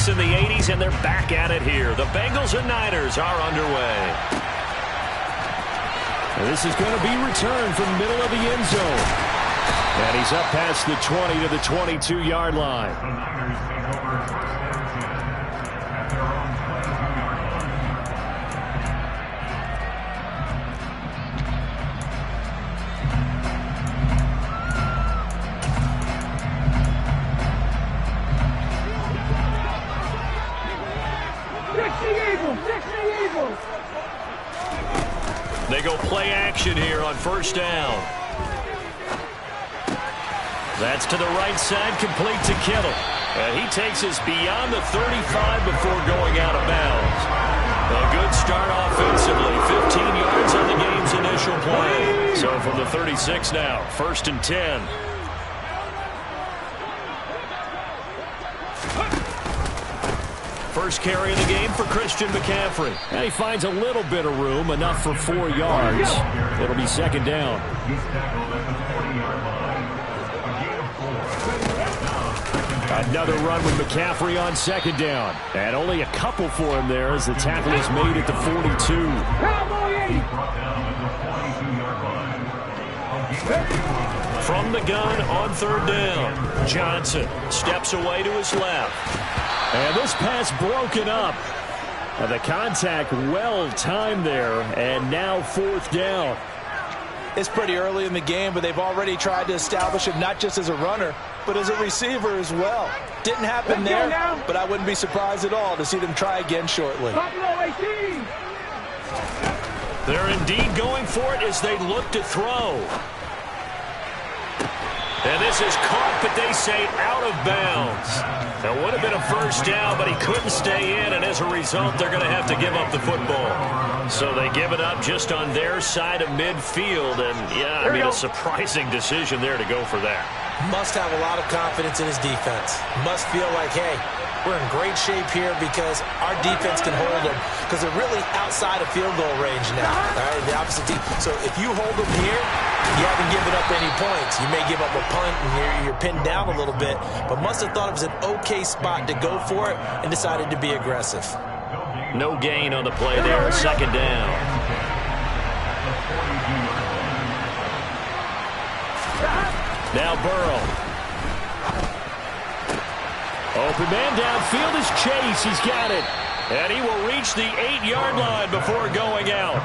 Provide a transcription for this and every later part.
success in the 80s, and they're back at it here. The Bengals and Niners are underway. And this is going to be returned from the middle of the end zone. And he's up past the 20 to the 22-yard line. The Niners take over at their own 22-yard line. They go play action here on first down. That's to the right side, complete to Kittle. And he takes us beyond the 35 before going out of bounds. A good start offensively. 15 yards on the game's initial play. So from the 36 now, 1st and 10. First carry of the game for Christian McCaffrey. And he finds a little bit of room, enough for 4 yards. It'll be 2nd down. He's tackled at the 40-yard line. Another run with McCaffrey on 2nd down. And only a couple for him there as the tackle is made at the 42. He's brought down at the 42-yard line. From the gun on 3rd down. Johnson steps away to his left. And this pass broken up. The contact well timed there, and now 4th down. It's pretty early in the game, but they've already tried to establish him not just as a runner, but as a receiver as well. Didn't happen there, but I wouldn't be surprised at all to see them try again shortly. They're indeed going for it as they look to throw. And this is caught, but they say out of bounds. That would have been a first down, but he couldn't stay in, and as a result, they're going to have to give up the football. So they give it up just on their side of midfield, and, yeah, I mean, a surprising decision there to go for that. Must have a lot of confidence in his defense. Must feel like, hey, we're in great shape here because our defense can hold them, because they're really outside of field goal range now. All right, the opposite team. So if you hold them here, you haven't given up any points. You may give up a punt and you're pinned down a little bit, but must have thought it was an okay spot to go for it and decided to be aggressive. No gain on the play there, 2nd down. Now Burrow. Open man downfield is Chase. He's got it. And he will reach the 8-yard line before going out.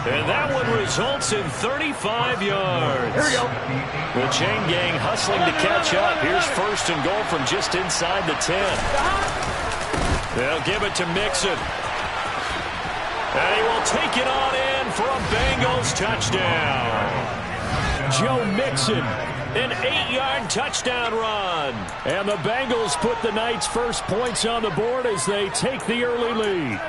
And that one results in 35 yards. Here we go. The chain gang hustling to catch up. Here's 1st and goal from just inside the 10. They'll give it to Mixon. And he will take it on in for a Bengals touchdown. Joe Mixon. An 8-yard touchdown run. And the Bengals put the Knights' first points on the board as they take the early lead.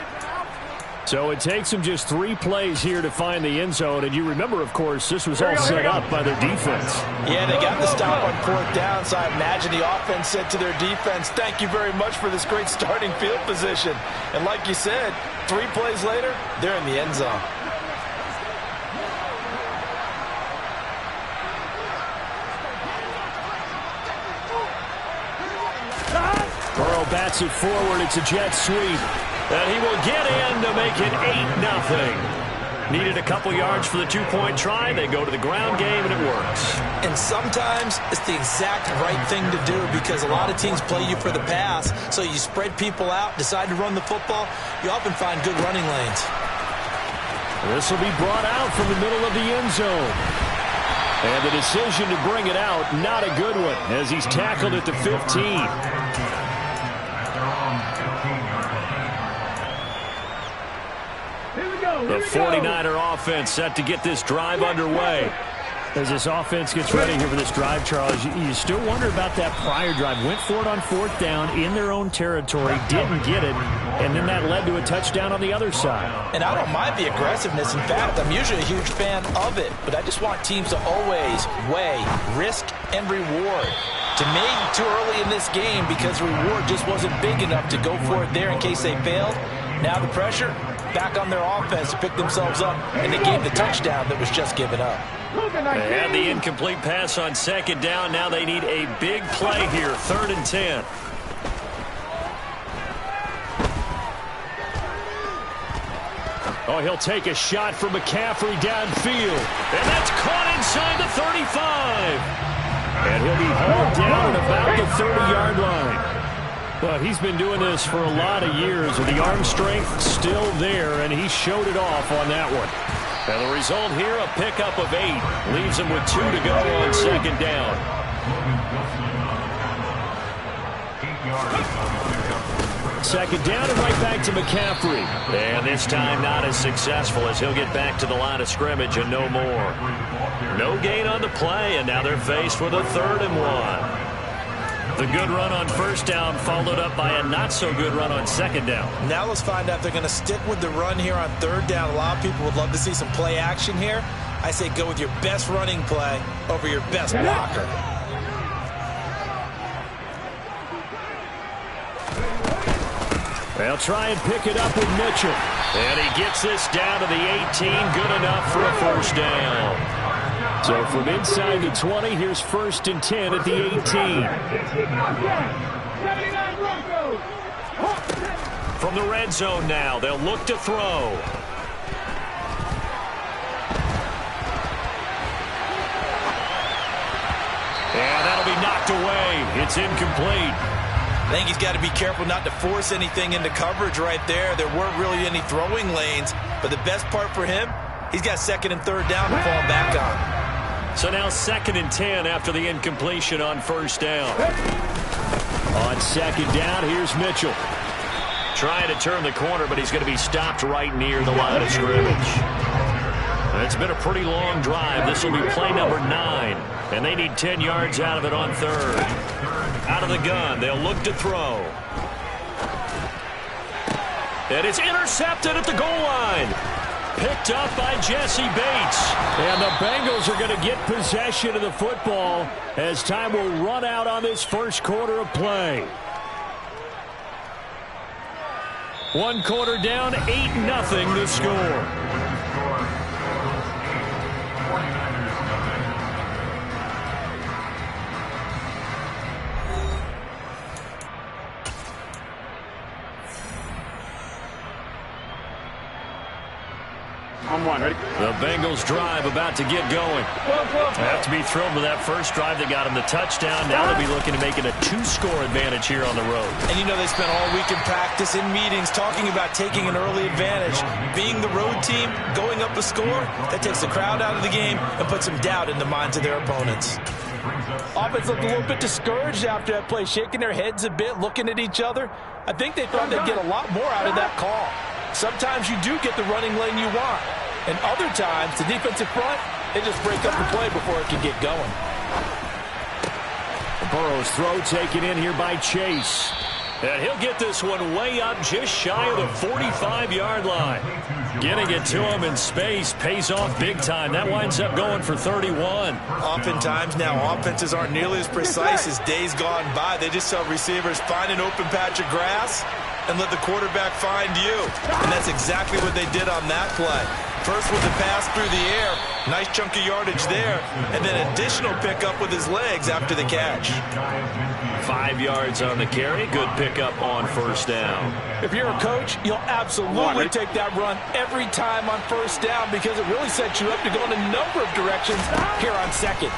So it takes them just 3 plays here to find the end zone. And you remember, of course, this was all set up by their defense. Yeah, they got the stop on 4th down, so I imagine the offense said to their defense, thank you very much for this great starting field position. And like you said, 3 plays later, they're in the end zone. Burrow bats it forward. It's a jet sweep. And he will get in to make it 8-0. Needed a couple yards for the 2-point try. They go to the ground game, and it works. And sometimes it's the exact right thing to do because a lot of teams play you for the pass. So you spread people out, decide to run the football. You often find good running lanes. This will be brought out from the middle of the end zone. And the decision to bring it out, not a good one, as he's tackled at the 15. The 49er offense set to get this drive underway. As this offense gets ready here for this drive, Charles, you still wonder about that prior drive. Went for it on 4th down in their own territory, didn't get it, and then that led to a touchdown on the other side. And I don't mind the aggressiveness. In fact, I'm usually a huge fan of it, but I just want teams to always weigh risk and reward. To me, too early in this game because the reward just wasn't big enough to go for it there in case they failed. Now the pressure back on their offense to pick themselves up, and they gave the touchdown that was just given up. They had the incomplete pass on 2nd down. Now they need a big play here, 3rd and 10. Oh, he'll take a shot from McCaffrey downfield. And that's caught inside the 35. And he'll be hauled down at about the 30-yard line. But he's been doing this for a lot of years, and the arm strength still there, and he showed it off on that one. And the result here, a pickup of 8. Leaves him with 2 to go on second down. Second down and right back to McCaffrey. And this time not as successful as he'll get back to the line of scrimmage and no more. No gain on the play, and now they're faced with a 3rd and 1. The good run on first down followed up by a not-so-good run on second down. Now let's find out if they're going to stick with the run here on 3rd down. A lot of people would love to see some play action here. I say go with your best running play over your best blocker. They'll try and pick it up with Mitchell. And he gets this down to the 18. Good enough for a first down. So from inside the 20, here's 1st and 10 at the 18. From the red zone now, they'll look to throw. And that'll be knocked away. It's incomplete. I think he's got to be careful not to force anything into coverage right there. There weren't really any throwing lanes, but the best part for him, he's got 2nd and 3rd down to fall back on. So now 2nd and 10 after the incompletion on first down. On second down, here's Mitchell. Trying to turn the corner, but he's going to be stopped right near the line of scrimmage. It's been a pretty long drive. This will be play number 9. And they need 10 yards out of it on 3rd. Out of the gun, they'll look to throw. And it's intercepted at the goal line. Picked up by Jesse Bates. And the Bengals are going to get possession of the football as time will run out on this first quarter of play. 1 quarter down, 8-0 the score. The Bengals drive about to get going. They have to be thrilled with that first drive that got them the touchdown. Now they'll be looking to make it a 2-score advantage here on the road. And you know they spent all week in practice, in meetings, talking about taking an early advantage. Being the road team, going up a score, that takes the crowd out of the game and puts some doubt in the minds of their opponents. Offense looked a little bit discouraged after that play, shaking their heads a bit, looking at each other. I think they thought they'd get a lot more out of that call. Sometimes you do get the running lane you want. And other times, the defensive front, they just break up the play before it can get going. Burrow's throw taken in here by Chase. And he'll get this one way up just shy of the 45-yard line. Getting it to him in space pays off big time. That winds up going for 31. Oftentimes now, offenses aren't nearly as precise as days gone by. They just tell receivers, find an open patch of grass and let the quarterback find you. And that's exactly what they did on that play. First with the pass through the air, nice chunk of yardage there, and then additional pickup with his legs after the catch. 5 yards on the carry, good pickup on first down. If you're a coach, you'll absolutely take that run every time on first down because it really sets you up to go in a number of directions here on second.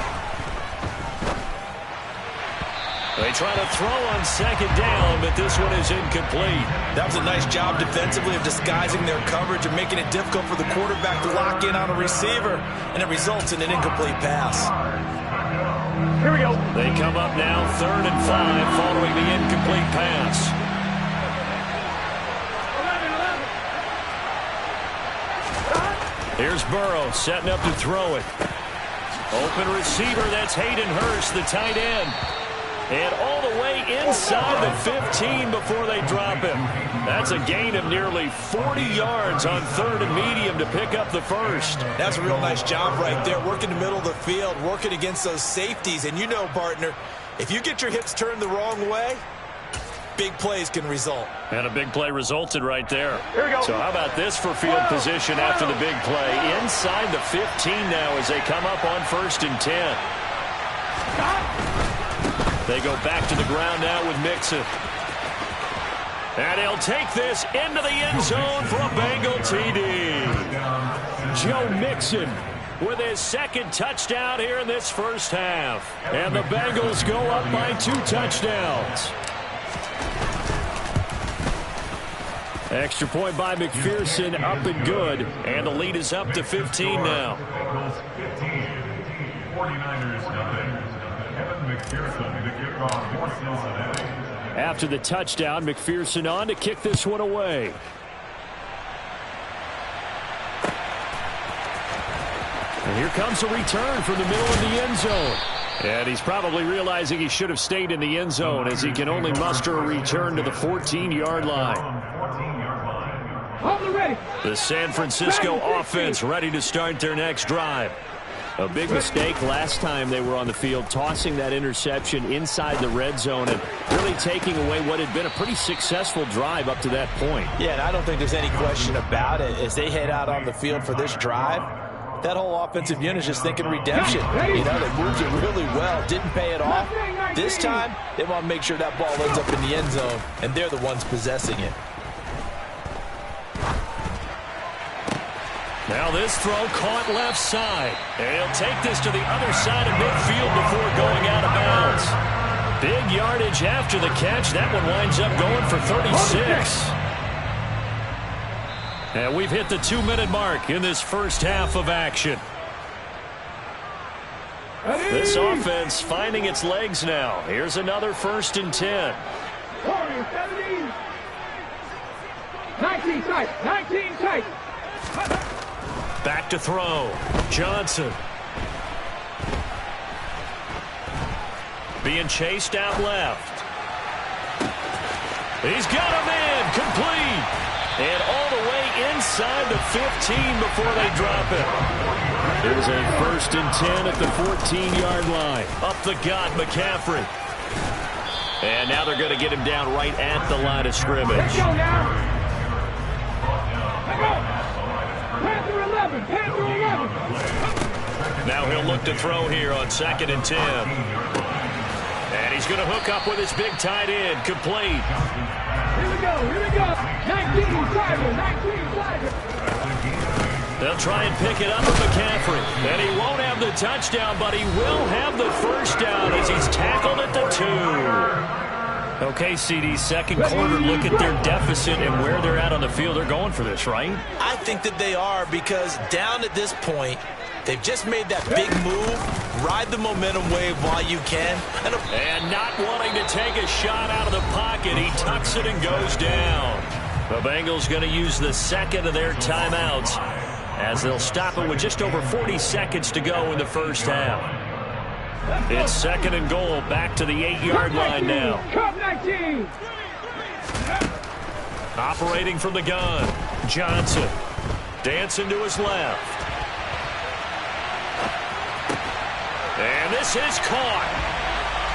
They try to throw on second down, but this one is incomplete. That was a nice job defensively of disguising their coverage and making it difficult for the quarterback to lock in on a receiver, and it results in an incomplete pass. Here we go. They come up now 3rd and 5 following the incomplete pass. Here's Burrow setting up to throw it. Open receiver, that's Hayden Hurst, the tight end. And all the way inside the 15 before they drop him. That's a gain of nearly 40 yards on 3rd and medium to pick up the first. That's a real nice job right there, working the middle of the field, working against those safeties. And you know, partner, if you get your hips turned the wrong way, big plays can result. And a big play resulted right there. Here we go. So how about this for field position after the big play? Inside the 15 now as they come up on 1st and 10. They go back to the ground now with Mixon. And he'll take this into the end zone for a Bengal TD. Joe Mixon with his second touchdown here in this first half. And the Bengals go up by 2 touchdowns. Extra point by McPherson, up and good. And the lead is up to 15 now. Bengals 15, 49ers nothing. Kevin McPherson to kick off for Cincinnati. After the touchdown, McPherson on to kick this one away. And here comes a return from the middle of the end zone. And he's probably realizing he should have stayed in the end zone as he can only muster a return to the 14-yard line. The San Francisco offense ready to start their next drive. A big mistake last time they were on the field, tossing that interception inside the red zone and really taking away what had been a pretty successful drive up to that point. Yeah, and I don't think there's any question about it. As they head out on the field for this drive, that whole offensive unit is just thinking redemption. You know, they moved it really well, didn't pay it off. This time, they want to make sure that ball ends up in the end zone, and they're the ones possessing it. Now this throw caught left side. And he'll take this to the other side of midfield before going out of bounds. Big yardage after the catch. That one winds up going for 36. And we've hit the 2-minute mark in this first half of action. This offense finding its legs now. Here's another 1st and 10. 19 tight. Back to throw. Johnson. Being chased out left. He's got him in. Complete. And all the way inside the 15 before they drop it. There's a 1st and 10 at the 14-yard line. Up the gut, McCaffrey. And now they're going to get him down right at the line of scrimmage. Let's go now. Let's go. Panther 11. Now he'll look to throw here on 2nd and 10. And he's going to hook up with his big tight end. Complete. Here we go. 19 Tiger. They'll try and pick it up with McCaffrey. And he won't have the touchdown, but he will have the first down as he's tackled at the 2. Okay, CD, second quarter, look at their deficit and where they're at on the field. They're going for this, right? I think that they are, because down at this point, they've just made that big move. Ride the momentum wave while you can. And not wanting to take a shot out of the pocket, he tucks it and goes down. The Bengals going to use the second of their timeouts as they'll stop it with just over 40 seconds to go in the first half. It's 2nd and goal, back to the 8-yard line now. Operating from the gun, Johnson. Dancing to his left. And this is caught.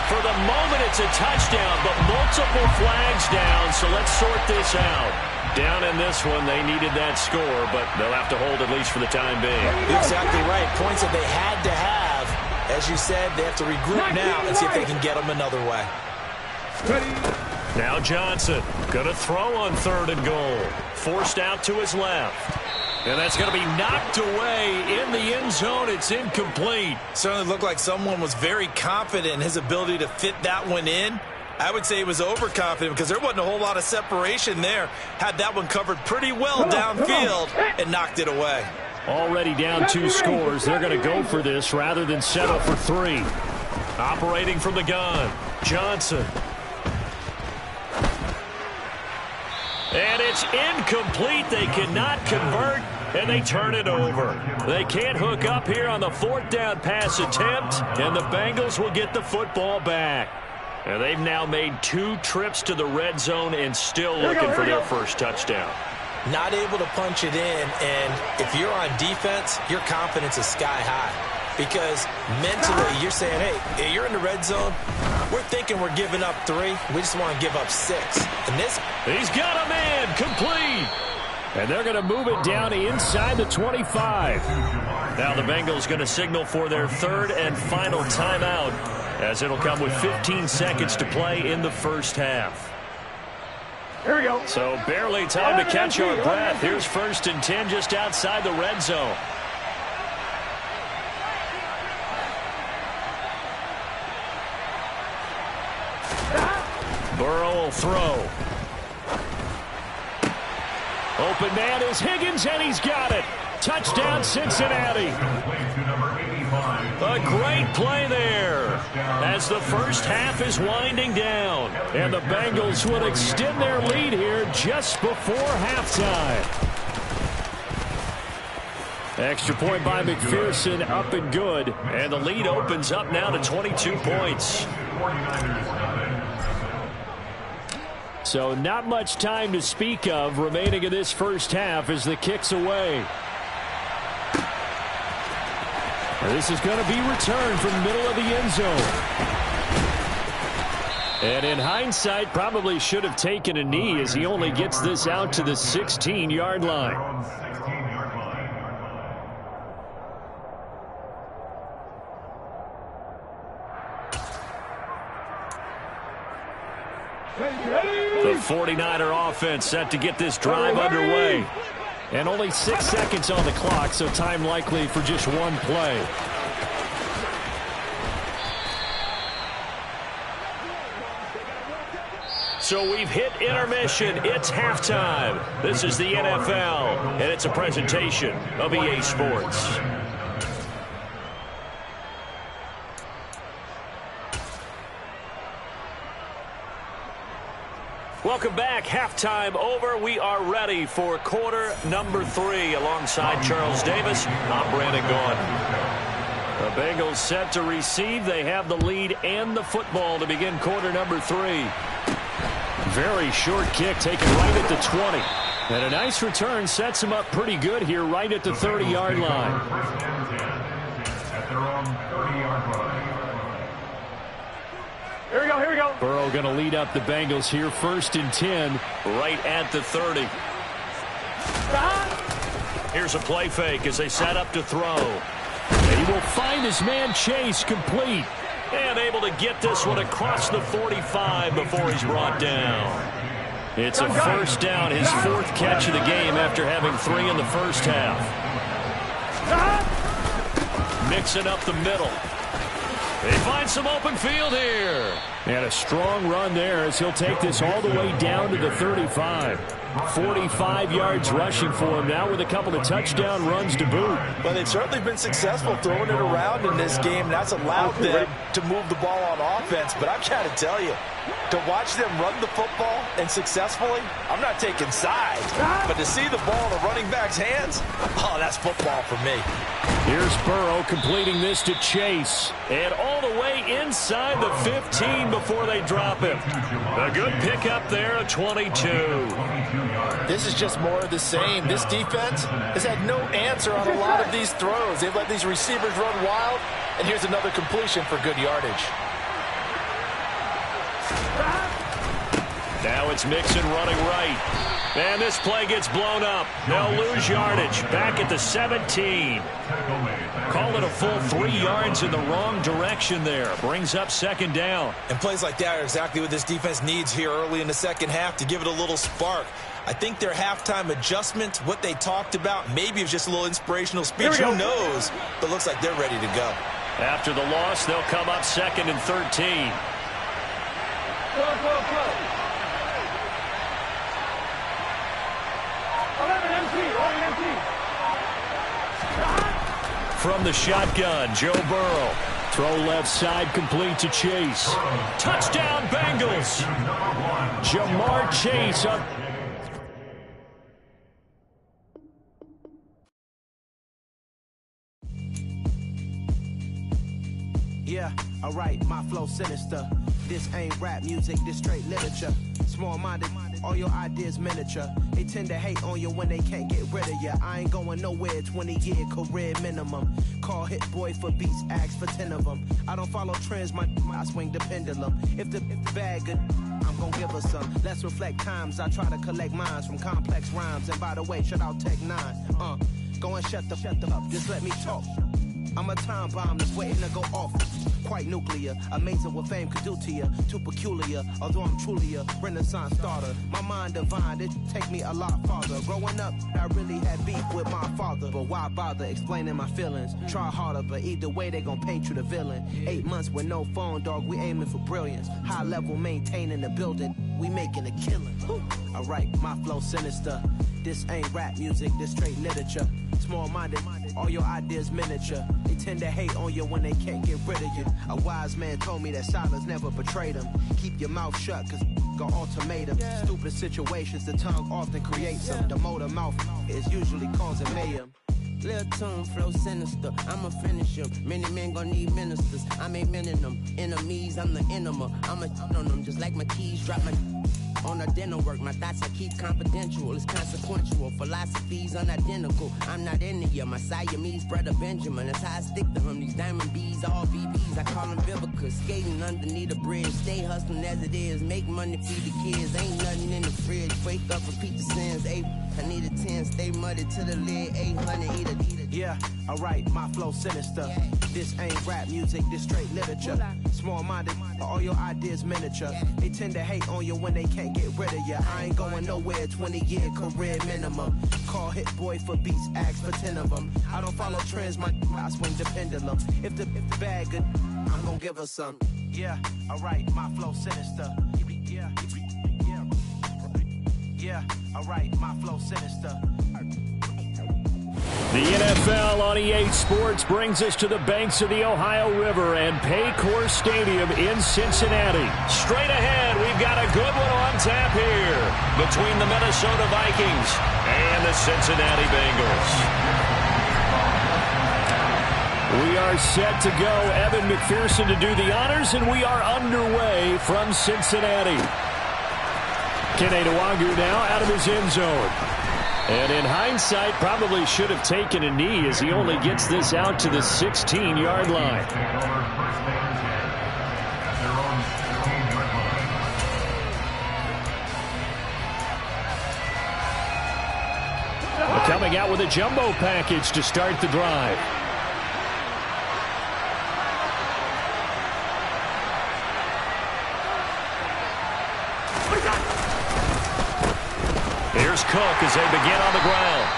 For the moment, it's a touchdown, but multiple flags down, so let's sort this out. Down in this one, they needed that score, but they'll have to hold at least for the time being. Exactly right. Points that they had to have. As you said, they have to regroup now and see if they can get them another way. Now Johnson going to throw on 3rd and goal. Forced out to his left. And that's going to be knocked away in the end zone. It's incomplete. Certainly looked like someone was very confident in his ability to fit that one in. I would say he was overconfident because there wasn't a whole lot of separation there. Had that one covered pretty well downfield and knocked it away. Already down 2 scores. They're going to go for this rather than settle for 3. Operating from the gun, Johnson. And it's incomplete. They cannot convert, and they turn it over. They can't hook up here on the 4th down pass attempt, and the Bengals will get the football back. And they've now made 2 trips to the red zone and still looking for their first touchdown. Not able to punch it in, and if you're on defense, your confidence is sky high. Because mentally, you're saying, hey, you're in the red zone. We're thinking we're giving up 3. We just want to give up 6. And this... He's got a man complete. And they're going to move it down inside the 25. Now the Bengals going to signal for their 3rd and final timeout, as it'll come with 15 seconds to play in the first half. Here we go. So barely time to catch our breath. Here's 1st and 10 just outside the red zone. Burrow will throw. Open man is Higgins, and he's got it. Touchdown, Cincinnati. A great play there as the first half is winding down. And the Bengals would extend their lead here just before halftime. Extra point by McPherson, up and good. And the lead opens up now to 22 points. So not much time to speak of remaining in this first half as the kick's away. This is going to be returned from the middle of the end zone. And in hindsight, probably should have taken a knee as he only gets this out to the 16-yard line. The 49er offense set to get this drive underway. And only 6 seconds on the clock, so time likely for just one play. So we've hit intermission. It's halftime. This is the NFL, and it's a presentation of EA Sports. Welcome back. Halftime over. We are ready for quarter number 3. Alongside Charles Davis, I'm Brandon Gaudin. The Bengals set to receive. They have the lead and the football to begin quarter number 3. Very short kick taken right at the 20. And a nice return sets him up pretty good here right at the 30-yard line. At their own 30-yard line. Here we go, here we go. Burrow going to lead up the Bengals here, 1st and 10, right at the 30. Here's a play fake as they set up to throw. And he will find his man Chase complete. And able to get this one across the 45 before he's brought down. It's a first down, his 4th catch of the game after having 3 in the first half. Mixing up the middle. They find some open field here. And a strong run there as he'll take this all the way down to the 35. 45 yards rushing for him now with a couple of touchdown runs to boot. Well, they've certainly been successful throwing it around in this game. That's allowed them to move the ball on offense. But I've got to tell you, to watch them run the football and successfully, I'm not taking sides. But to see the ball in the running back's hands, oh, that's football for me. Here's Burrow completing this to Chase. And all the way inside the 15 before they drop him. A good pickup there at 22. This is just more of the same. This defense has had no answer on a lot of these throws. They've let these receivers run wild, and here's another completion for good yardage. Now it's Mixon running right. And this play gets blown up. They'll lose yardage. Back at the 17. Call it a full 3 yards in the wrong direction there. Brings up 2nd down. And plays like that are exactly what this defense needs here early in the second half to give it a little spark. I think their halftime adjustment, what they talked about, maybe it was just a little inspirational speech. Who knows? But looks like they're ready to go. After the loss, they'll come up 2nd and 13. Go. 11 empty. From the shotgun, Joe Burrow. Throw left side complete to Chase. Touchdown Bengals. Jamar Chase up. Yeah, alright, my flow sinister. This ain't rap music, this straight literature. Small-minded, all your ideas miniature. They tend to hate on you when they can't get rid of you. I ain't going nowhere, 20-year career minimum. Call Hit Boy for beats, ask for 10 of them. I don't follow trends, I swing the pendulum. If the bag good, I'm gonna give her some. Let's reflect times, I try to collect minds from complex rhymes. And by the way, shout out Tech 9. Go and shut the up, just let me talk. I'm a time bomb that's waiting to go off. Quite nuclear, amazing what fame could do to you. Too peculiar, although I'm truly a Renaissance starter. My mind divine, it take me a lot farther. Growing up, I really had beef with my father. But why bother explaining my feelings? Try harder, but either way they gon' paint you the villain. 8 months with no phone, dog, we aiming for brilliance. High level maintaining the building, we making a killing. Alright, my flow sinister. This ain't rap music, this straight literature. Small-minded, all your ideas miniature. They tend to hate on you when they can't get rid of you. A wise man told me that silence never betrayed him. Keep your mouth shut, cause got ultimatum. Stupid situations, the tongue often creates them. The motor mouth is usually causing mayhem. Lil' tune, flow sinister, I'ma finish him. Many men gon' need ministers, I'm a men in them. Enemies, I'm the enema, I'ma on them. Just like my keys, drop my on a dental work. My thoughts I keep confidential, it's consequential. Philosophies unidentical, I'm not into you. My Siamese brother Benjamin, that's how I stick to him. These diamond bees, all BBs, I call them Vivica. Skating underneath a bridge, stay hustling as it is. Make money, feed the kids, ain't nothing in the fridge. Wake up, repeat the sins, I need a 10, stay muddy to the lid, 800, eat a. Yeah, alright, my flow sinister. This ain't rap music, this straight literature. Small-minded, all your ideas miniature. They tend to hate on you when they can't get rid of you. I ain't going nowhere, 20-year career minimum. Call Hit Boy for beats, ask for 10 of them. I don't follow trends, I swing the pendulum. If the bag good, I'm gonna give her some. Yeah, alright, my flow sinister. Yeah, alright, my flow sinister. The NFL on EA Sports brings us to the banks of the Ohio River and Paycor Stadium in Cincinnati. Straight ahead, we've got a good one on tap here between the Minnesota Vikings and the Cincinnati Bengals. We are set to go. Evan McPherson to do the honors, and we are underway from Cincinnati. Kene Nwangwu now out of his end zone. And in hindsight, probably should have taken a knee as he only gets this out to the 16-yard line. Coming out with a jumbo package to start the drive. Here's Cook as they begin on the ground.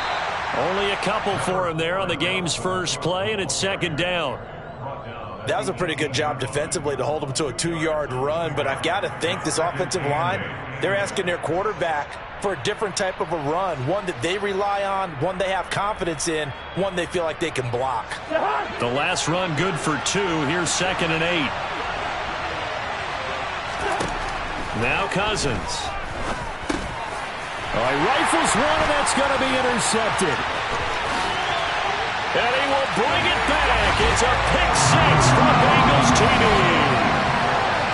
Only a couple for him there on the game's first play, and it's second down. That was a pretty good job defensively to hold him to a 2-yard run, but I've got to think this offensive line, they're asking their quarterback for a different type of a run, one that they rely on, one they have confidence in, one they feel like they can block. The last run good for 2. Here's 2nd and 8. Now Cousins. All right, rifles one, and that's going to be intercepted. And he will bring it back. It's a pick-6 for the Bengals TD.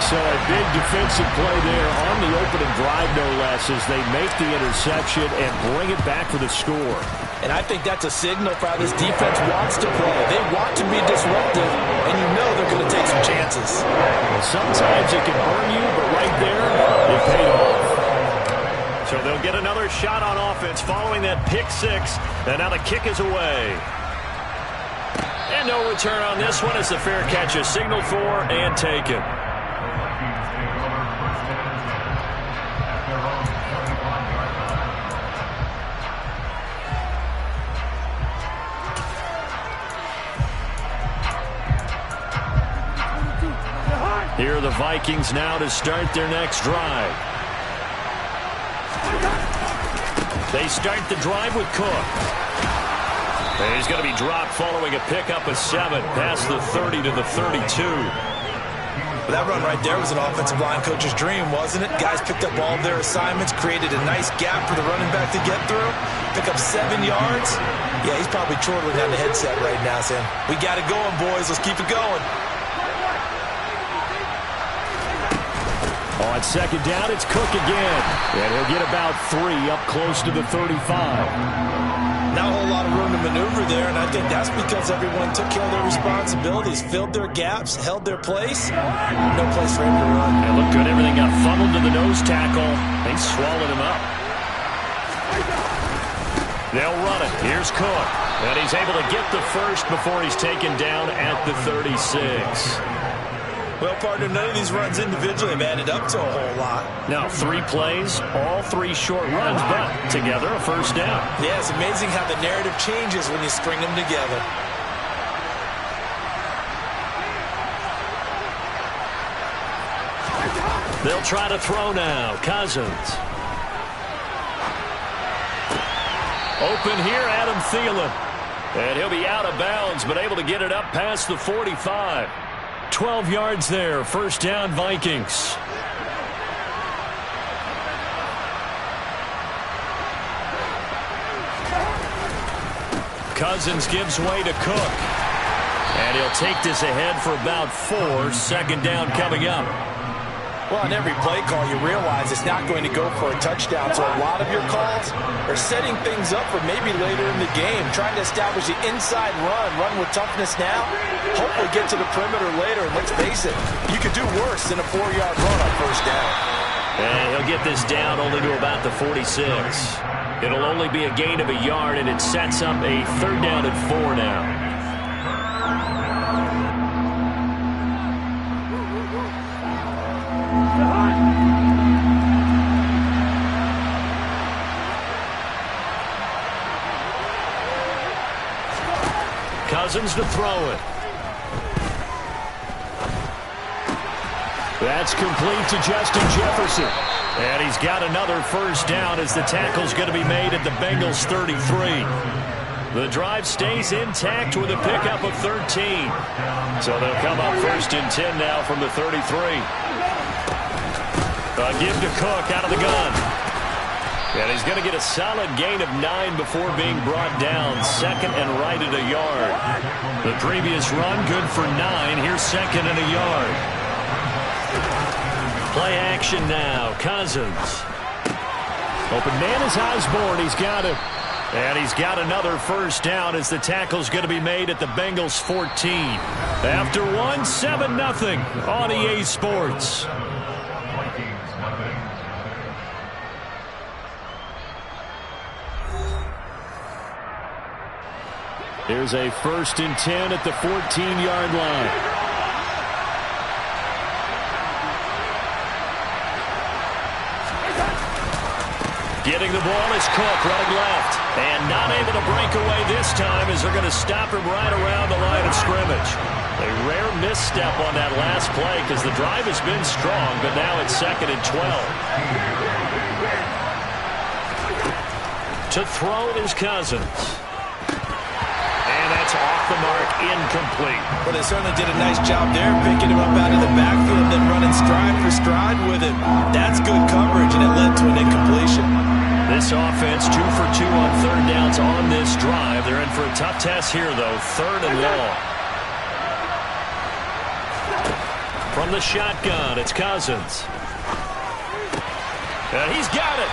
So a big defensive play there on the opening drive, no less, as they make the interception and bring it back for the score. And I think that's a signal for how this defense wants to play. They want to be disruptive, and you know they're going to take some chances. Well, sometimes it can burn you, but right there, it paid off. So they'll get another shot on offense following that pick-6, and now the kick is away. And no return on this one as the fair catch is signaled for and taken. Here are the Vikings now to start their next drive. They start the drive with Cook. And he's going to be dropped following a pickup of 7 past the 30 to the 32. Well, that run right there was an offensive line coach's dream, wasn't it? Guys picked up all of their assignments, created a nice gap for the running back to get through, pick up 7 yards. Yeah, he's probably chortling down the headset right now saying, we got it going, boys. Let's keep it going. On second down, it's Cook again. And he'll get about 3 up close to the 35. Not a whole lot of room to maneuver there, and I think that's because everyone took care of their responsibilities, filled their gaps, held their place. No place for him to run. It looked good. Everything got funneled to the nose tackle. They swallowed him up. They'll run it. Here's Cook. And he's able to get the first before he's taken down at the 36. Well, partner, none of these runs individually have added up to a whole lot. Now, 3 plays, all 3 short runs, but together a first down. Yeah, it's amazing how the narrative changes when you string them together. They'll try to throw now. Cousins. Open here, Adam Thielen. And he'll be out of bounds, but able to get it up past the 45. 12 yards there. First down, Vikings. Cousins gives way to Cook. And he'll take this ahead for about 4. Second down coming up. Well, on every play call, you realize it's not going to go for a touchdown. So a lot of your calls are setting things up for maybe later in the game, trying to establish the inside run with toughness now, hopefully get to the perimeter later. And let's face it, you could do worse than a 4-yard run on first down. And he'll get this down only to about the 46. It'll only be a gain of a yard, and it sets up a 3rd down and 4 now. Cousins to throw it. That's complete to Justin Jefferson. And he's got another first down as the tackle's going to be made at the Bengals 33. The drive stays intact with a pickup of 13. So they'll come up 1st and 10 now from the 33. Give to Cook out of the gun. And he's going to get a solid gain of 9 before being brought down. 2nd and right at a yard. The previous run good for 9. Here's 2nd and a yard. Play action now. Cousins. Open man is Osborne. He's got it. And he's got another first down as the tackle's going to be made at the Bengals 14. After 1, 7-0 on EA Sports. Here's a 1st and 10 at the 14-yard line. Getting the ball is Cook running left. And not able to break away this time as they're going to stop him right around the line of scrimmage. A rare misstep on that last play because the drive has been strong, but now it's 2nd and 12. To throw is Cousins. That's off the mark, incomplete. Well, they certainly did a nice job there, picking him up out of the backfield and then running stride for stride with it. That's good coverage, and it led to an incompletion. This offense 2 for 2 on 3rd downs on this drive. They're in for a tough test here, though. 3rd and long. From the shotgun, it's Cousins. And he's got it.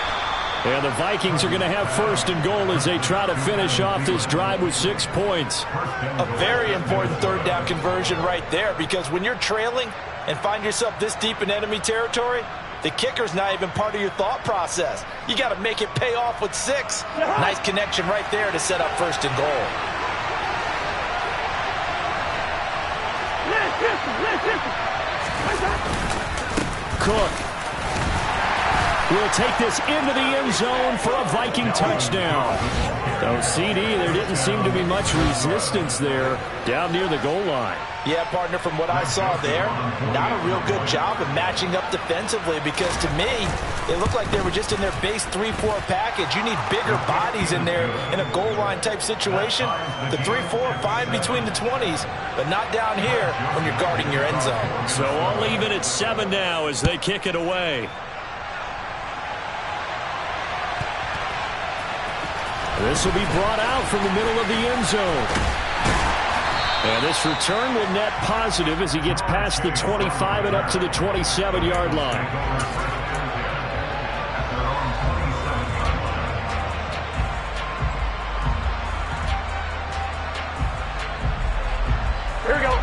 And the Vikings are going to have 1st and goal as they try to finish off this drive with 6 points. A very important 3rd down conversion right there, because when you're trailing and find yourself this deep in enemy territory, the kicker's not even part of your thought process. You got to make it pay off with 6. Nice connection right there to set up 1st and goal. Cook will take this into the end zone for a Viking touchdown. So, CD, there didn't seem to be much resistance there down near the goal line. Yeah, partner, from what I saw there, not a real good job of matching up defensively, because to me, it looked like they were just in their base 3-4 package. You need bigger bodies in there in a goal line type situation. The 3-4 fine between the 20s, but not down here when you're guarding your end zone. So all even at 7 now as they kick it away. This will be brought out from the middle of the end zone. And this return will net positive as he gets past the 25 and up to the 27-yard line. Here we go.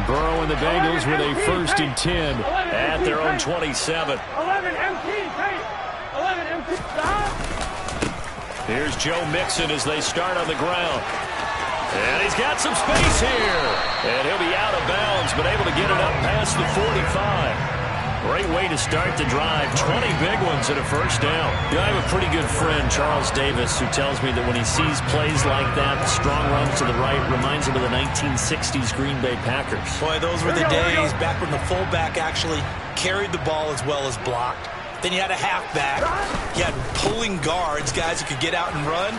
Burrow and the Bengals with a 1st and 10 at their own 27. 11 MT, 11 MT, stop. Here's Joe Mixon as they start on the ground. And he's got some space here. And he'll be out of bounds, but able to get it up past the 45. Great way to start the drive. 20 big ones at a first down. I have a pretty good friend, Charles Davis, who tells me that when he sees plays like that, the strong runs to the right, reminds him of the 1960s Green Bay Packers. Boy, those were the days back when the fullback actually carried the ball as well as blocked. Then you had a halfback. You had pulling guards, guys who could get out and run.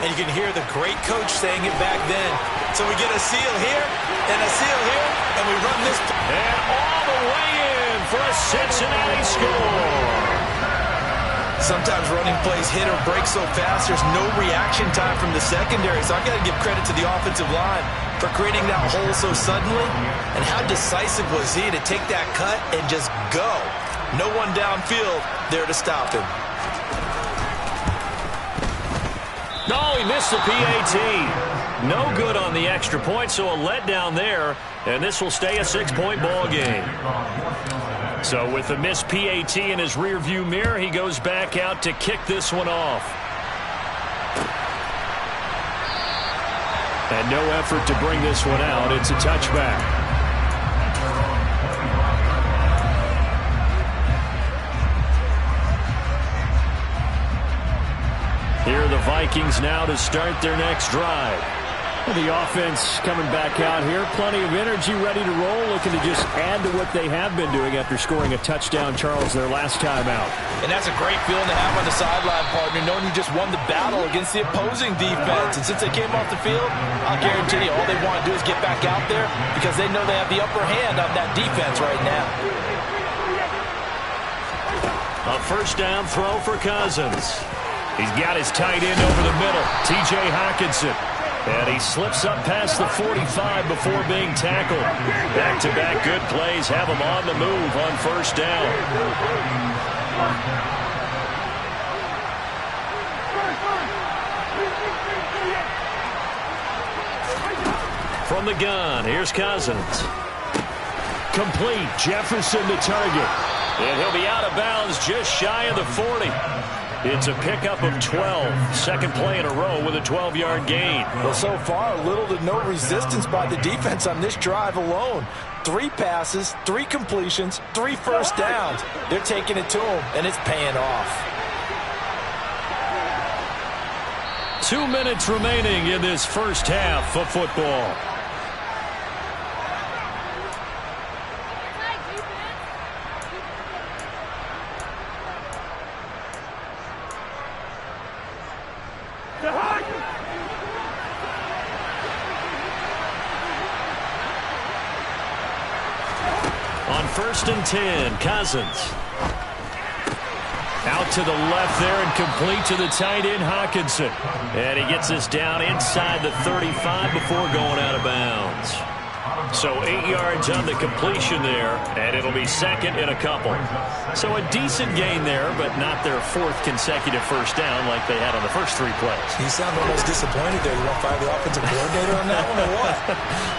And you can hear the great coach saying it back then. So we get a seal here and a seal here, and we run this. And all the way in for a Cincinnati score. Sometimes running plays hit or break so fast, there's no reaction time from the secondary. So I got to give credit to the offensive line for creating that hole so suddenly. And how decisive was he to take that cut and just go? No one downfield there to stop him. No, he missed the PAT. No good on the extra point, so a letdown there. And this will stay a 6-point ball game. So with the missed PAT in his rearview mirror, he goes back out to kick this one off. And no effort to bring this one out. It's a touchback. Here are the Vikings now to start their next drive. The offense coming back out here. Plenty of energy, ready to roll, looking to just add to what they have been doing after scoring a touchdown, Charles, their last time out. And that's a great feeling to have on the sideline, partner, knowing you just won the battle against the opposing defense. And since they came off the field, I'll guarantee you all they want to do is get back out there because they know they have the upper hand on that defense right now. A first down throw for Cousins. He's got his tight end over the middle, T.J. Hockenson. And he slips up past the 45 before being tackled. Back-to-back good plays have him on the move on first down. From the gun, here's Cousins. Complete, Jefferson the target. And he'll be out of bounds just shy of the 40. It's a pickup of 12. Second play in a row with a 12-yard gain. Well, so far, little to no resistance by the defense on this drive alone. 3 passes, 3 completions, 3 first downs. They're taking it to him, and it's paying off. 2 minutes remaining in this first half of football. On 1st and 10, Cousins. Out to the left there and complete to the tight end, Hockenson. And he gets this down inside the 35 before going out of bounds. So 8 yards on the completion there, and it'll be second in a couple. So a decent gain there, but not their 4th consecutive first down like they had on the first 3 plays. You sound almost disappointed there. You want to fire the offensive coordinator on that one or what?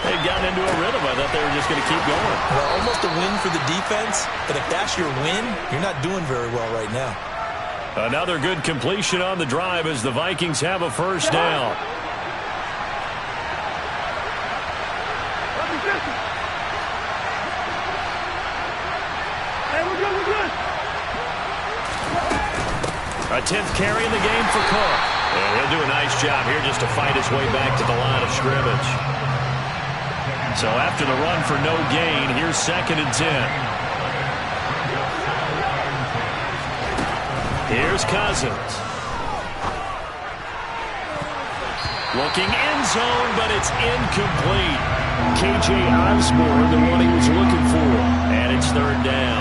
They'd gotten into a rhythm. I thought they were just going to keep going. Well, almost a win for the defense, but if that's your win, you're not doing very well right now. Another good completion on the drive as the Vikings have a first down. A 10th carry in the game for Cook. And he'll do a nice job here just to fight his way back to the line of scrimmage. So after the run for no gain, here's 2nd and 10. Here's Cousins. Looking end zone, but it's incomplete. K.J. Osborne, the one he was looking for. And it's 3rd down.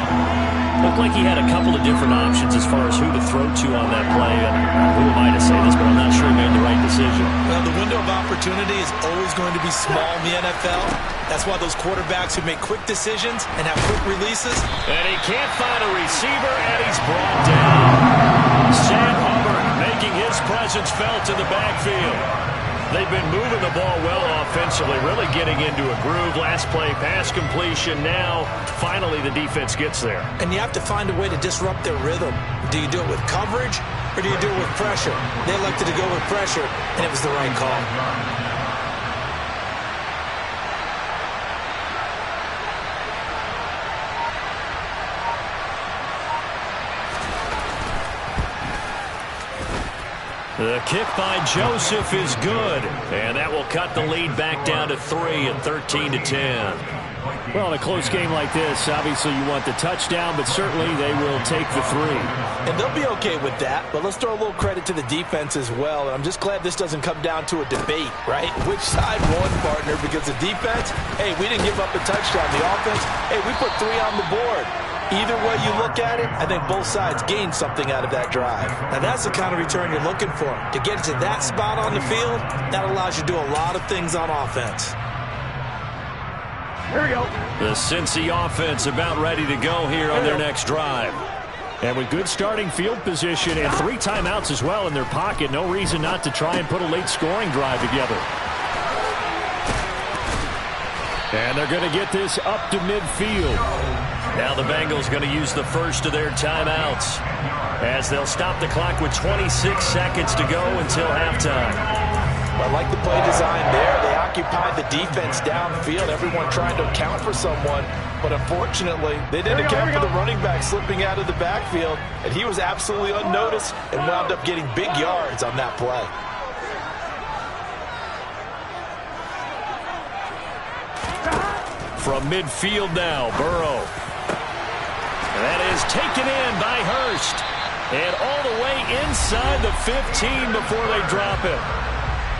Looked like he had a couple of different options as far as who to throw to on that play. And who am I to say this, but I'm not sure he made the right decision. Well, the window of opportunity is always going to be small in the NFL. That's why those quarterbacks who make quick decisions and have quick releases. And he can't find a receiver, and he's brought down. Sam Hubbard making his presence felt in the backfield. They've been moving the ball well offensively, really getting into a groove. Last play, pass completion. Now, finally, the defense gets there. And you have to find a way to disrupt their rhythm. Do you do it with coverage, or do you do it with pressure? They elected to go with pressure, and it was the right call. The kick by Joseph is good, and that will cut the lead back down to 3 at 13-10. Well, in a close game like this, obviously you want the touchdown, but certainly they will take the 3. And they'll be okay with that, but let's throw a little credit to the defense as well. And I'm just glad this doesn't come down to a debate, right? Which side won, partner? Because the defense, hey, we didn't give up a touchdown. The offense, hey, we put 3 on the board. Either way you look at it, I think both sides gained something out of that drive. Now, that's the kind of return you're looking for. To get to that spot on the field, that allows you to do a lot of things on offense. Here we go. The Cincy offense about ready to go here on their next drive. And with good starting field position and 3 timeouts as well in their pocket, no reason not to try and put a late scoring drive together. And they're going to get this up to midfield. Now the Bengals going to use the first of their timeouts as they'll stop the clock with 26 seconds to go until halftime. I like the play design there. They occupied the defense downfield, everyone trying to account for someone. But unfortunately, they didn't account for the running back slipping out of the backfield, and he was absolutely unnoticed and wound up getting big yards on that play. From midfield now, Burrow. And that is taken in by Hurst. And all the way inside the 15 before they drop it.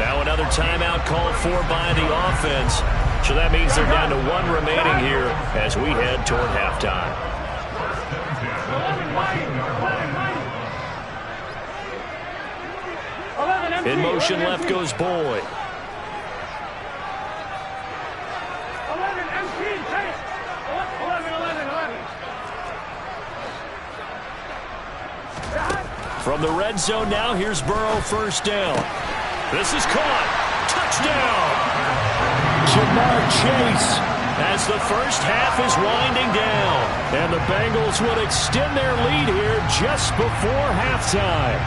Now another timeout called for by the offense. So that means they're down to 1 remaining here as we head toward halftime. In motion left goes Boyd. From the red zone now, here's Burrow, first down. This is caught. Touchdown! Jamar Chase as the first half is winding down. And the Bengals would extend their lead here just before halftime.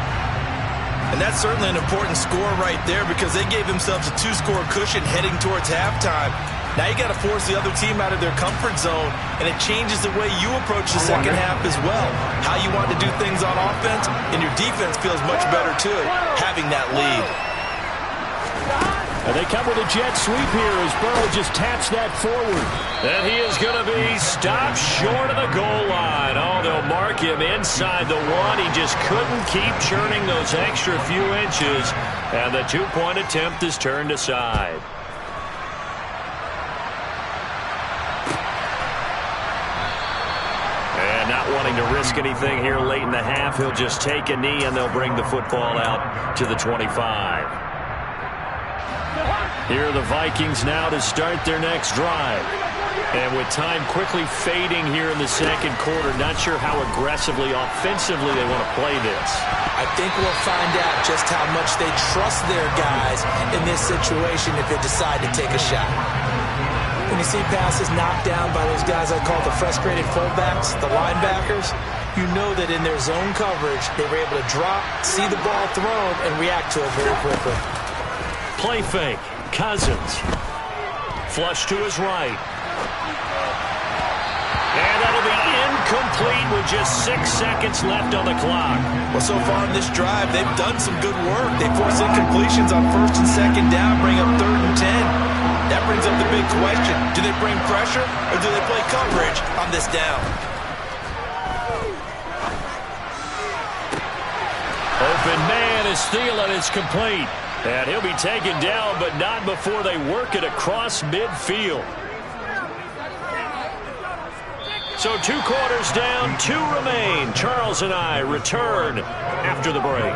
And that's certainly an important score right there because they gave themselves a 2-score cushion heading towards halftime. Now you got to force the other team out of their comfort zone, and it changes the way you approach the second half as well. How you want to do things on offense, and your defense feels much better too, having that lead. And they come with a jet sweep here as Burrow just taps that forward. And he is going to be stopped short of the goal line. Oh, they'll mark him inside the 1. He just couldn't keep churning those extra few inches, and the 2-point attempt is turned aside. And not wanting to risk anything here late in the half, he'll just take a knee, and they'll bring the football out to the 25. Here are the Vikings now to start their next drive. And with time quickly fading here in the second quarter, not sure how aggressively, offensively they want to play this. I think we'll find out just how much they trust their guys in this situation if they decide to take a shot. When you see passes knocked down by those guys I call the frustrated fullbacks, the linebackers, you know that in their zone coverage, they were able to drop, see the ball thrown, and react to it very quickly. Play fake. Cousins. Flush to his right. And that'll be incomplete with just 6 seconds left on the clock. Well, so far in this drive, they've done some good work. They force incompletions on 1st and 2nd down, bring up 3rd and 10. That brings up the big question. Do they bring pressure or do they play coverage on this down? Open man is Thielen. It's complete. And he'll be taken down, but not before they work it across midfield. So 2 quarters down, 2 remain. Charles and I return after the break.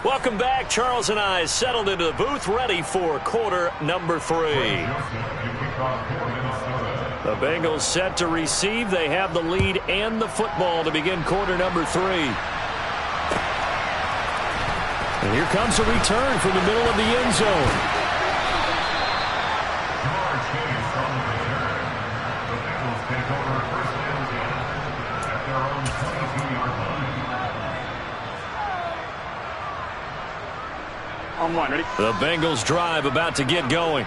Welcome back. Charles and I settled into the booth, ready for quarter number 3. The Bengals set to receive. They have the lead and the football to begin quarter number 3. And here comes a return from the middle of the end zone. The Bengals drive about to get going.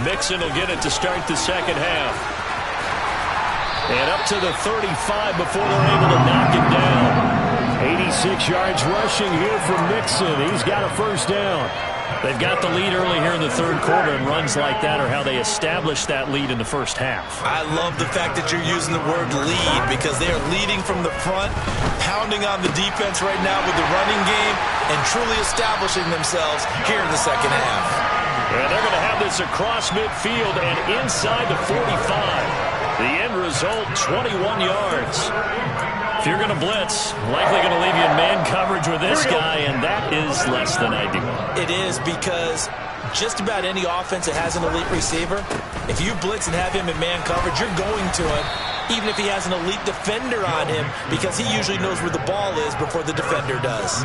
Mixon will get it to start the second half. And up to the 35 before they're able to knock him down. 86 yards rushing here from Mixon. He's got a first down. They've got the lead early here in the third quarter, and runs like that are how they establish that lead in the first half. I love the fact that you're using the word lead because they are leading from the front, pounding on the defense right now with the running game, and truly establishing themselves here in the second half. And they're going to have this across midfield and inside the 45. The end result, 21 yards. If you're going to blitz, likely going to leave you in man coverage with this guy, and that is less than ideal. It is because just about any offense that has an elite receiver, if you blitz and have him in man coverage, you're going to him, even if he has an elite defender on him, because he usually knows where the ball is before the defender does.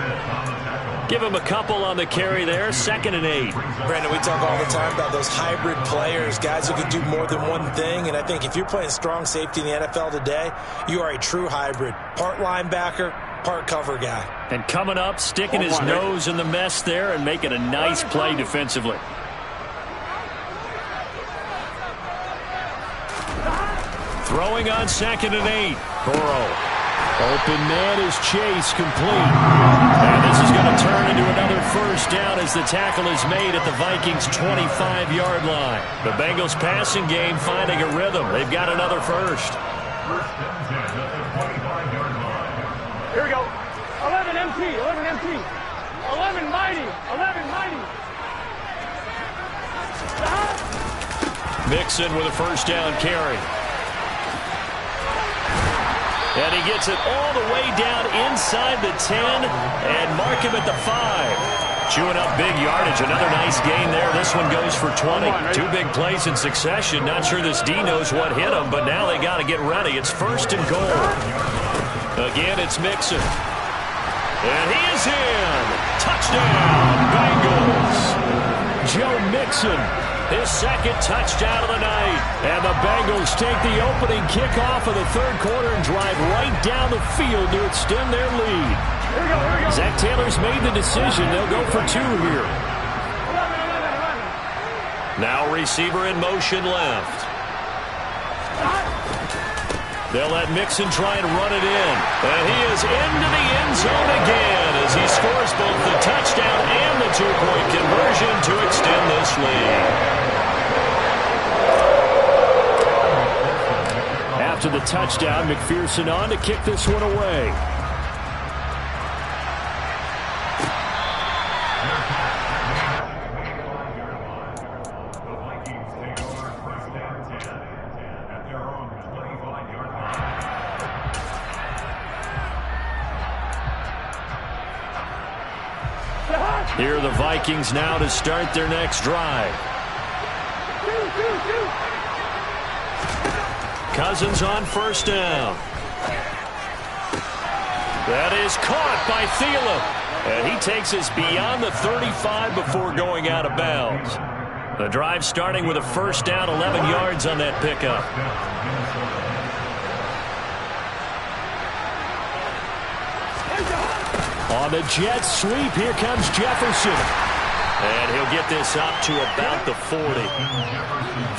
Give him a couple on the carry there, 2nd and 8. Brandon, we talk all the time about those hybrid players, guys who can do more than one thing, and I think if you're playing strong safety in the NFL today, you are a true hybrid. Part linebacker, part cover guy. And coming up, sticking his nose in the mess there and making a nice play defensively. Throwing on 2nd and 8. Burrow. Open man is Chase, complete. And this is going to turn into another first down as the tackle is made at the Vikings' 25-yard line. The Bengals passing game finding a rhythm. They've got another first. Here we go. 11 MT, 11 MT. 11 mighty, 11 mighty. Mixon with a first down carry. And he gets it all the way down inside the 10 and mark him at the 5. Chewing up big yardage. Another nice gain there. This one goes for 20. 2 big plays in succession. Not sure this D knows what hit him, but now they got to get ready. It's 1st and goal. Again, it's Mixon. And he is in. Touchdown, Bengals. Joe Mixon, his 2nd touchdown of the night. And the Bengals take the opening kickoff of the third quarter and drive right down the field to extend their lead. Here we go, here we go. Zach Taylor's made the decision. They'll go for 2 here. 11. Now receiver in motion left. They'll let Mixon try and run it in. And he is into the end zone again as he scores both the touchdown and the 2-point conversion to extend this lead. After the touchdown, McPherson on to kick this one away. Here are the Vikings now to start their next drive. Cousins on first down. That is caught by Thielen. And he takes us beyond the 35 before going out of bounds. The drive starting with a first down, 11 yards on that pickup. On the jet sweep, here comes Jefferson. And he'll get this up to about the 40.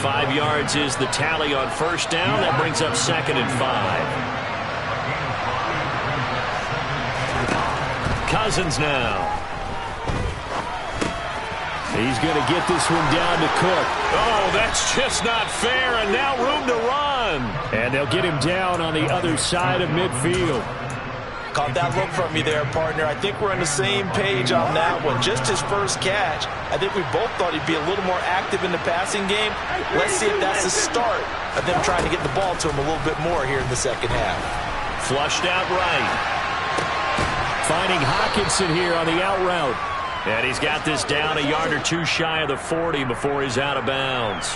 5 yards is the tally on first down. That brings up 2nd and 5. Cousins now. He's going to get this one down to Cook. Oh, that's just not fair, and now room to run. And they'll get him down on the other side of midfield. Caught that look from you there, partner. I think we're on the same page on that one. Just his first catch. I think we both thought he'd be a little more active in the passing game. Let's see if that's the start of them trying to get the ball to him a little bit more here in the second half. Flushed out right. Finding Hawkinson here on the out route. And he's got this down a yard or 2 shy of the 40 before he's out of bounds.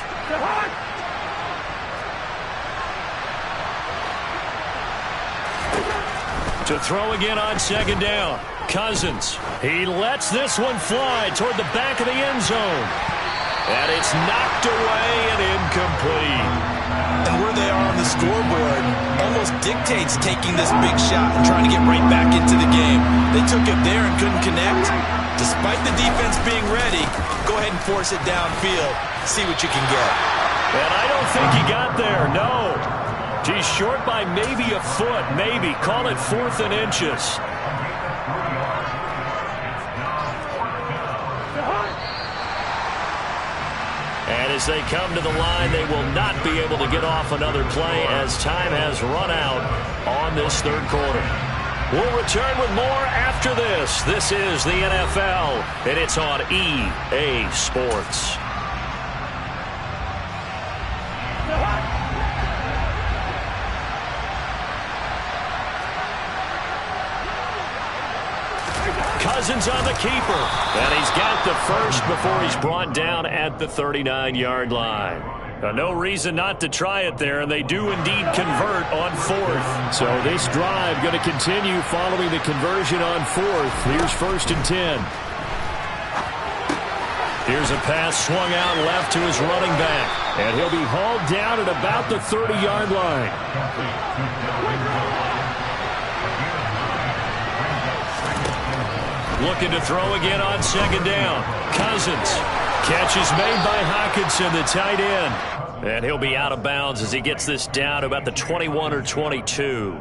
To throw again on second down. Cousins. He lets this one fly toward the back of the end zone. And it's knocked away and incomplete. And where they are on the scoreboard almost dictates taking this big shot and trying to get right back into the game. They took it there and couldn't connect. Despite the defense being ready, go ahead and force it downfield. See what you can get. And I don't think he got there, no. He's short by maybe a foot, maybe. Call it 4th and inches. And as they come to the line, they will not be able to get off another play as time has run out on this third quarter. We'll return with more after this. This is the NFL, and it's on EA Sports. Cousins on the keeper, and he's got the first before he's brought down at the 39-yard line. No reason not to try it there, and they do indeed convert on 4th. So this drive going to continue following the conversion on 4th. Here's 1st and 10. Here's a pass swung out left to his running back, and he'll be hauled down at about the 30-yard line. Looking to throw again on second down. Cousins. Catch is made by Hockenson, the tight end. And he'll be out of bounds as he gets this down to about the 21 or 22.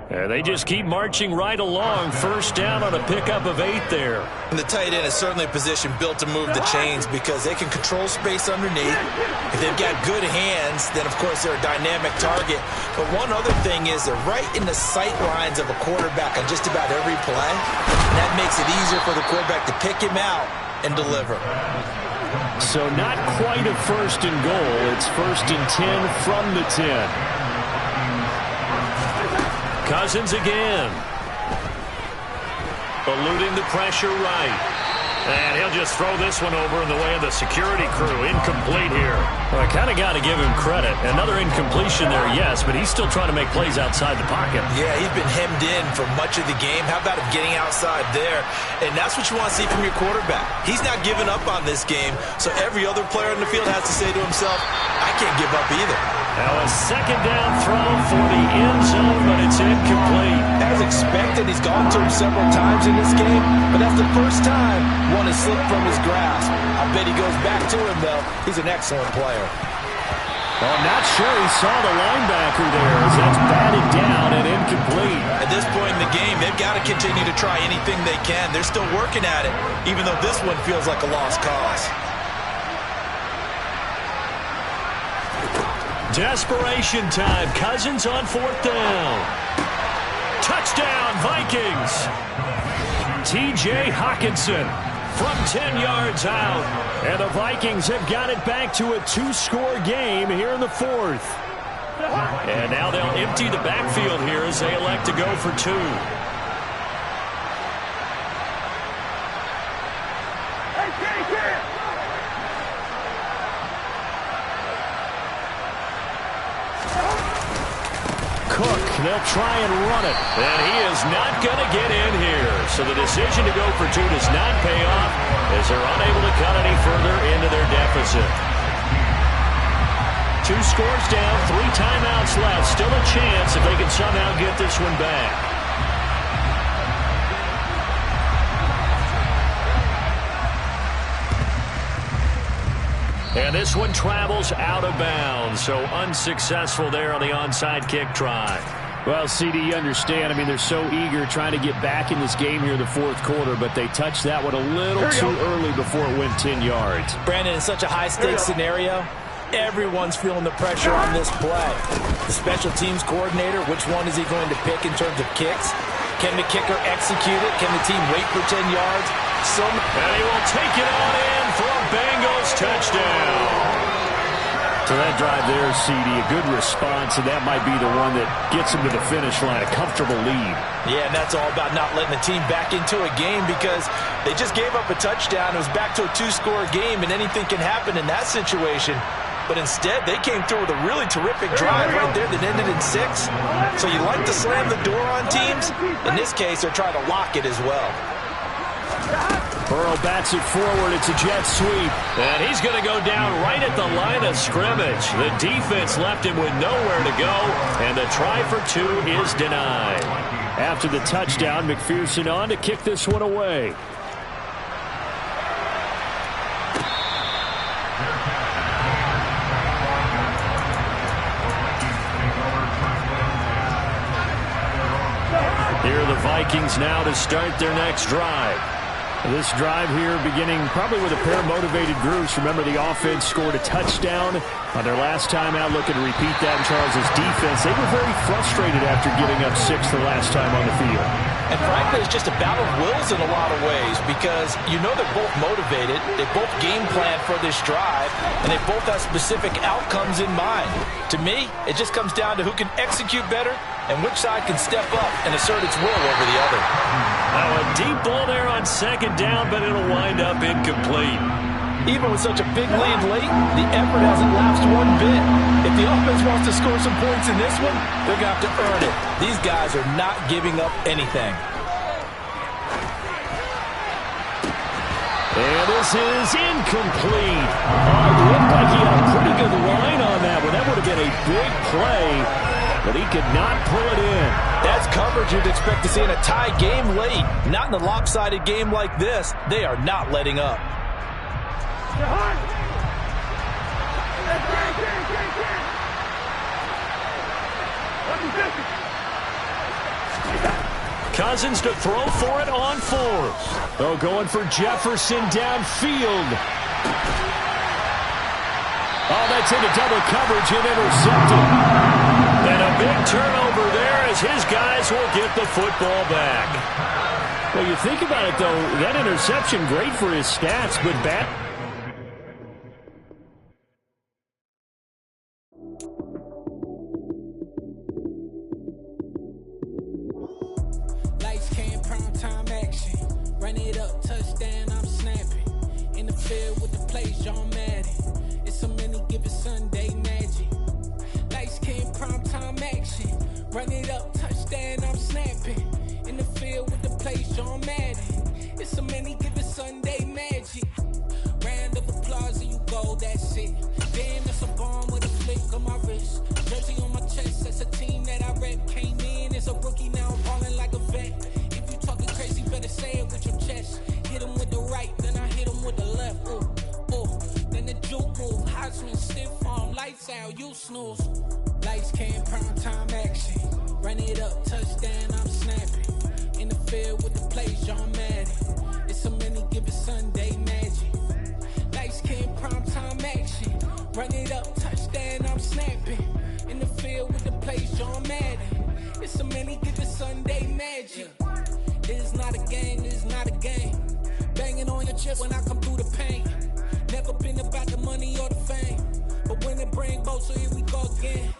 And they just keep marching right along. First down on a pickup of 8 there. And the tight end is certainly a position built to move the chains because they can control space underneath. If they've got good hands, then, of course, they're a dynamic target. But one other thing is they're right in the sight lines of a quarterback on just about every play. And that makes it easier for the quarterback to pick him out and deliver. So not quite a 1st and goal. It's 1st and 10 from the 10. Cousins again. Eluding the pressure right. And he'll just throw this one over in the way of the security crew. Incomplete here. Well, I kind of got to give him credit. Another incompletion there, yes, but he's still trying to make plays outside the pocket. Yeah, he's been hemmed in for much of the game. How about him getting outside there? And that's what you want to see from your quarterback. He's not giving up on this game, so every other player in the field has to say to himself, I can't give up either. Now a second down throw for the end zone, but it's incomplete. As expected, he's gone to him several times in this game, but that's the first time one has slipped from his grasp. I bet he goes back to him, though. He's an excellent player. Well, I'm not sure he saw the linebacker there as that's batted down and incomplete. At this point in the game, they've got to continue to try anything they can. They're still working at it, even though this one feels like a lost cause. Desperation time. Cousins on 4th down. Touchdown, Vikings. T.J. Hockenson from 10 yards out. And the Vikings have got it back to a 2-score game here in the 4th. And now they'll empty the backfield here as they elect to go for 2. Cook, they'll try and run it. And he is not going to get in here. So the decision to go for 2 does not pay off as they're unable to cut any further into their deficit. 2 scores down, 3 timeouts left. Still a chance if they can somehow get this one back. And this one travels out of bounds, so unsuccessful there on the onside kick try. Well, CD, you understand. I mean, they're so eager trying to get back in this game here in the 4th quarter, but they touched that one a little too early before it went 10 yards. Brandon, in such a high-stakes scenario, everyone's feeling the pressure on this play. The special teams coordinator, which one is he going to pick in terms of kicks? Can the kicker execute it? Can the team wait for 10 yards? And he will take it on in for a Bengals touchdown. So that drive there, CD, a good response, and that might be the one that gets him to the finish line, a comfortable lead. Yeah, and that's all about not letting the team back into a game because they just gave up a touchdown. It was back to a 2-score game, and anything can happen in that situation. But instead, they came through with a really terrific drive right there that ended in 6. So you like to slam the door on teams. In this case, they're trying to lock it as well. Burrow bats it forward. It's a jet sweep. And he's going to go down right at the line of scrimmage. The defense left him with nowhere to go, and the try for 2 is denied. After the touchdown, McPherson on to kick this one away. Here are the Vikings now to start their next drive. This drive here beginning probably with a pair of motivated groups. Remember, the offense scored a touchdown on their last time out. Looking to repeat that in Charles' defense. They were very frustrated after giving up 6 the last time on the field. And frankly, it's just a battle of wills in a lot of ways because you know they're both motivated. They both game plan for this drive, and they both have specific outcomes in mind. To me, it just comes down to who can execute better and which side can step up and assert its will over the other. Now a deep ball there on second down, but it'll wind up incomplete. Even with such a big lead late, the effort hasn't lapsed one bit. If the offense wants to score some points in this one, they're going to have to earn it. These guys are not giving up anything. And this is incomplete. It looked like he had a pretty good line on that one. That would have been a big play, but he could not pull it in. That's coverage you'd expect to see in a tie game late. Not in a lopsided game like this. They are not letting up. Cousins to throw for it on 4th. Oh, going for Jefferson downfield. Oh, that's into double coverage and intercepted. And a big turnover there as his guys will get the football back. Well, you think about it, though, that interception, great for his stats, but bad. Lights came, prime time action. Run it up, touchdown, I'm snapping. In the field with the plays, John Madden. It's a many given Sunday magic. Lights came, prime time action. Run it up, touchdown, I'm snapping. In the field with the plays, John Madden. It's a many given Sunday magic. Round of applause and you go, that's it. Damn, that's a bomb with a flick on my wrist. Jersey on my chest, that's a team that I rep. Came in as a rookie, now I'm balling like a vet. If you talking crazy, better say it with your chest. Hit him with the right, then I hit him with the left. Then the juke move, Heisman, stiff arm, lights out, you snooze. Lights came, prime time action. Run it up, touchdown, I'm snapping. In the field with the plays, John Madden. It's a many given Sunday magic. Lights came, prime time action. Run it up, touchdown, I'm snapping. In the field with the plays, John Madden. It's a many given Sunday magic. This is not a game, this is not a game. Banging on your chest when I come through the paint. Never been about the money or the fame. But when it bring both, so here we go again.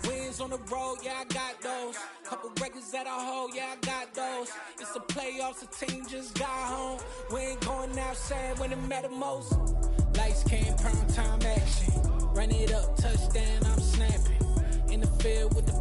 Wins on the road, yeah, I got those. Couple records that I hold, yeah, I got those. It's the playoffs, the team just got home. We ain't going outside when it matter most. Lights came, prime time action. Run it up, touchdown, I'm snapping. In the field with the